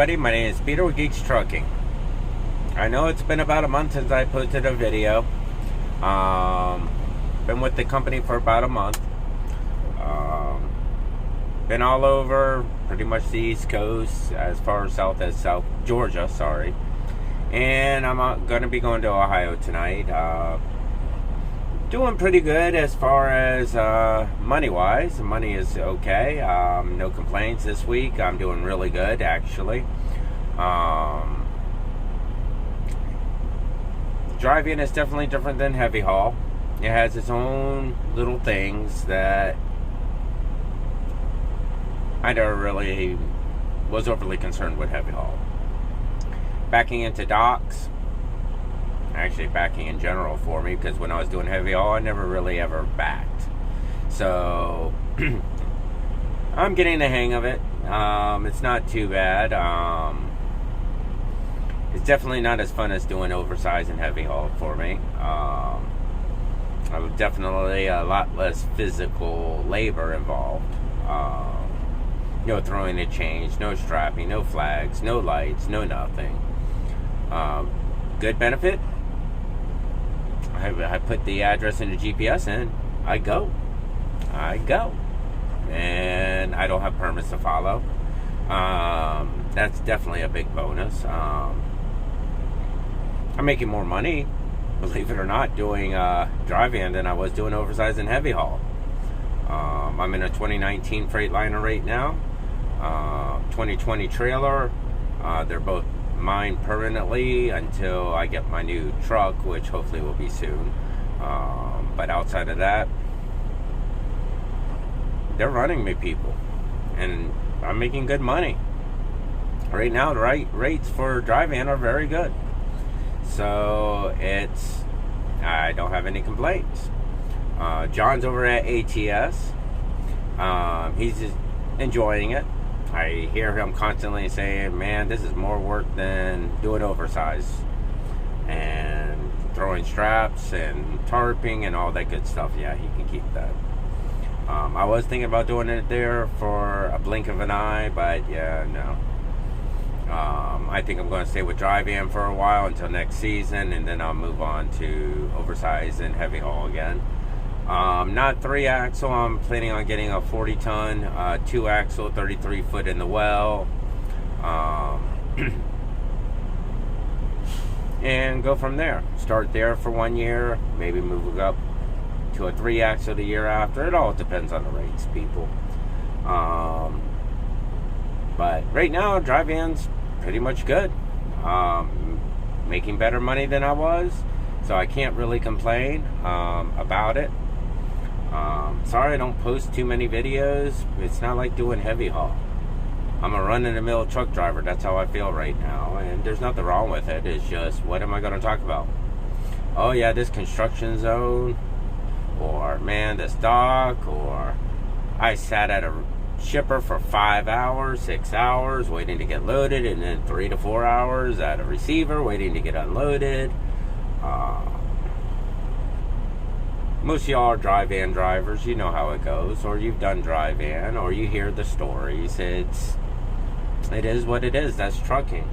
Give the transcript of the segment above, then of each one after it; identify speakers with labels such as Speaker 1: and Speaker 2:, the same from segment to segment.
Speaker 1: everybody, my name is Peter with Geeks Trucking. I know it's been about a month since I posted a video. Been with the company for about a month. Been all over pretty much the East Coast, as far south as South Georgia, sorry. And I'm going to be going to Ohio tonight. Doing pretty good as far as money-wise. Money is okay. No complaints this week. I'm doing really good, actually. Driving is definitely different than heavy haul. It has its own little things that I never really was overly concerned with heavy haul. Backing into docks, actually backing in general for me, because when I was doing heavy haul I never really ever backed, so I'm getting the hang of it. It's not too bad. It's definitely not as fun as doing oversized and heavy haul for me. Definitely a lot less physical labor involved. No throwing a change, no strapping, no flags, no lights, no nothing. Good benefit, I put the address in the GPS and I go. And I don't have permits to follow. That's definitely a big bonus. I'm making more money, believe it or not, doing drive-in than I was doing oversized and heavy haul. I'm in a 2019 Freightliner right now. 2020 trailer. They're both mine permanently until I get my new truck, which hopefully will be soon. But outside of that, they're running me, people, and I'm making good money right now. The rates for drive-in are very good, so I don't have any complaints. John's over at ATS. He's just enjoying it. I hear him constantly saying, man, this is more work than doing oversized and throwing straps and tarping and all that good stuff. Yeah, he can keep that. I was thinking about doing it there for a blink of an eye, but yeah, no. I think I'm going to stay with drive-in for a while until next season, and then I'll move on to oversized and heavy haul again. Not 3-axle. I'm planning on getting a 40-ton 2-axle, 33-foot in the well, and go from there. Start there for 1 year, maybe move up to a 3-axle the year after. It all depends on the rates, people. But right now, drive-in's pretty much good. Making better money than I was, so I can't really complain about it. Sorry I don't post too many videos. It's not like doing heavy haul. I'm a run-in-the-mill truck driver. That's how I feel right now, and there's nothing wrong with it. It's just, what am I going to talk about? Oh yeah, this construction zone, or man, this dock, or I sat at a shipper for 5 hours, 6 hours waiting to get loaded, and then 3 to 4 hours at a receiver waiting to get unloaded. Most of y'all are drive-in drivers. You know how it goes, or you've done drive-in, or you hear the stories. It is what it is. That's trucking.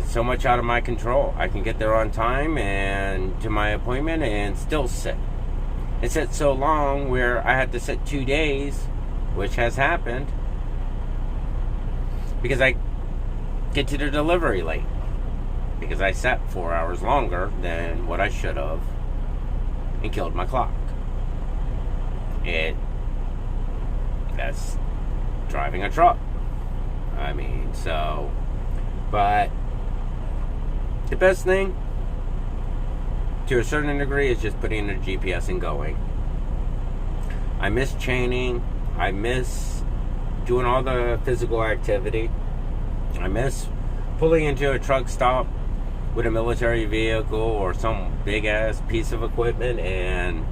Speaker 1: So much out of my control. I can get there on time and to my appointment and still sit. It sits so long where I had to sit 2 days, which has happened, because I get to the delivery late. Because I sat 4 hours longer than what I should have and killed my clock. That's driving a truck. I mean, so, but the best thing, to a certain degree, is just putting in a GPS and going. I miss chaining. I miss doing all the physical activity. I miss pulling into a truck stop with a military vehicle or some big ass piece of equipment and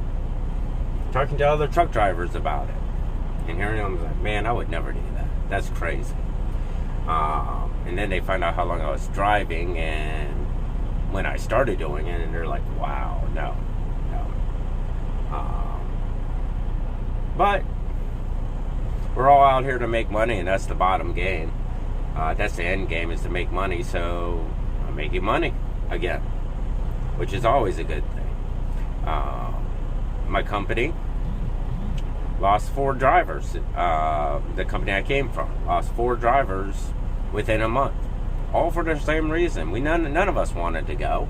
Speaker 1: talking to other truck drivers about it, and hearing them like, man, I would never do that. That's crazy. And then they find out how long I was driving and when I started doing it, and they're like, wow, no. But we're all out here to make money, and that's the bottom game. That's the end game, is to make money. So I'm making money again, which is always a good thing. My company lost 4 drivers. The company I came from lost 4 drivers within a month, all for the same reason. None of us wanted to go.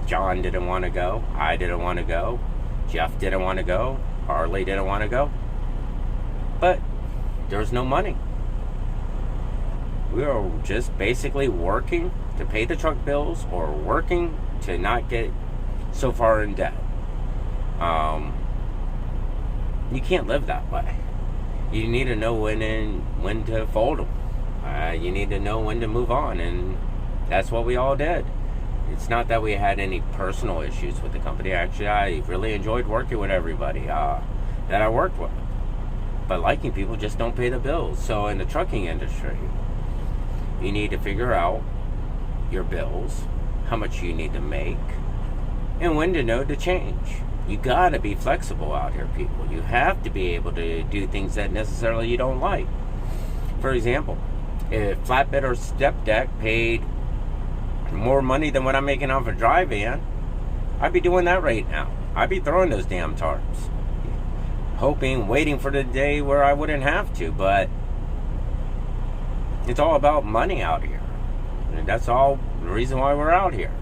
Speaker 1: John didn't want to go. I didn't want to go. Jeff didn't want to go. Harley didn't want to go. But there's no money. We were just basically working to pay the truck bills, or working to not get so far in debt. You can't live that way. You need to know when to fold them. You need to know when to move on, and that's what we all did. It's not that we had any personal issues with the company. Actually, I really enjoyed working with everybody that I worked with. But liking people just don't pay the bills. So in the trucking industry, you need to figure out your bills, how much you need to make, and when to know to change. You gotta be flexible out here, people. You have to be able to do things that necessarily you don't like. For example, if flatbed or step deck paid more money than what I'm making off a dry van, I'd be doing that right now. I'd be throwing those damn tarps, waiting for the day where I wouldn't have to. But it's all about money out here, and that's all the reason why we're out here.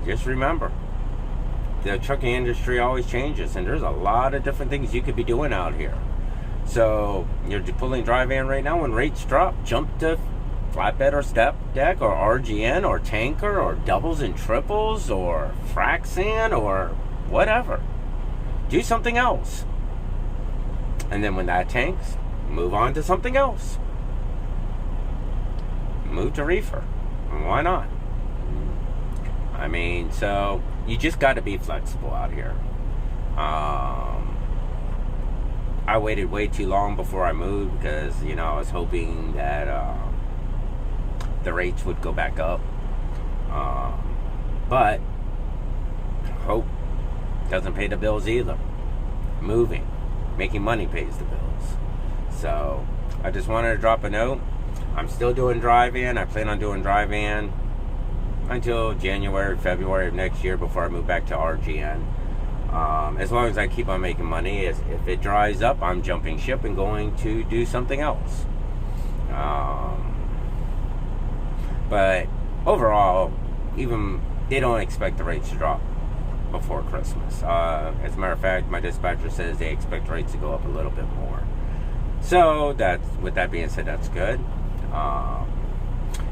Speaker 1: Just remember, the trucking industry always changes, and there's a lot of different things you could be doing out here. So you're pulling dry van right now. When rates drop, jump to flatbed or step deck or RGN or tanker or doubles and triples or frac sand or whatever. Do something else. And then when that tanks, move on to something else. Move to reefer. Why not? I mean, so you just got to be flexible out here. I waited way too long before I moved because, I was hoping that the rates would go back up. But hope doesn't pay the bills either. Moving, making money pays the bills. So I just wanted to drop a note. I'm still doing dry van. I plan on doing dry van until January, February of next year before I move back to RGN. As long as I keep on making money. If it dries up, I'm jumping ship and going to do something else. But overall, even they don't expect the rates to drop before Christmas. As a matter of fact, my dispatcher says they expect rates to go up a little bit more. So with that being said, that's good.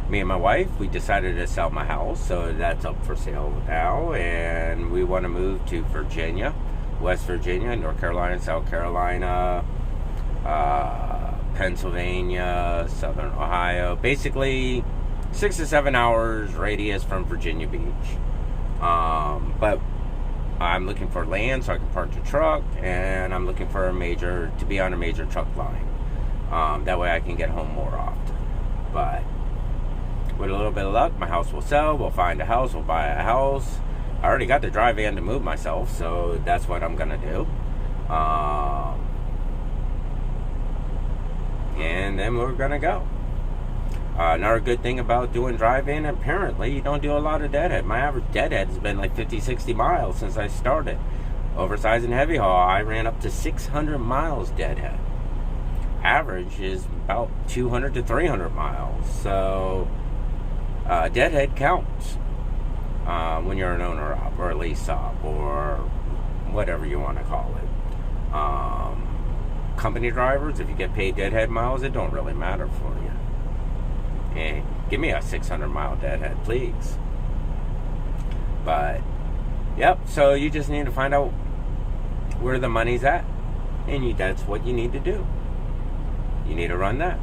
Speaker 1: Me and my wife, we decided to sell my house, so that's up for sale now, and we want to move to Virginia, West Virginia, North Carolina, South Carolina, Pennsylvania, Southern Ohio, basically 6 to 7 hours radius from Virginia Beach. But I'm looking for land so I can park the truck, and I'm looking for to be on a major truck line. That way I can get home more often. But with a little bit of luck, my house will sell. We'll find a house. We'll buy a house. I already got the dry van to move myself, so that's what I'm gonna do. And then we're gonna go. Another good thing about doing dry van, apparently you don't do a lot of deadhead. My average deadhead has been like 50-60 miles since I started. Oversized and heavy haul, I ran up to 600 miles deadhead. Average is about 200 to 300 miles. So deadhead counts when you're an owner op or a lease op or whatever you want to call it. Company drivers, if you get paid deadhead miles, it don't really matter for you. And give me a 600 mile deadhead, please. But yep, so you just need to find out where the money's at, and that's what you need to do. You need to run that.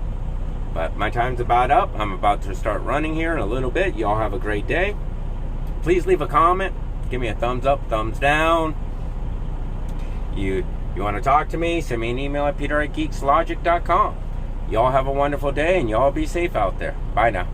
Speaker 1: But my time's about up. I'm about to start running here in a little bit. Y'all have a great day. Please leave a comment. Give me a thumbs up, thumbs down. You want to talk to me? Send me an email at peter@geekslogic.com. Y'all have a wonderful day, and y'all be safe out there. Bye now.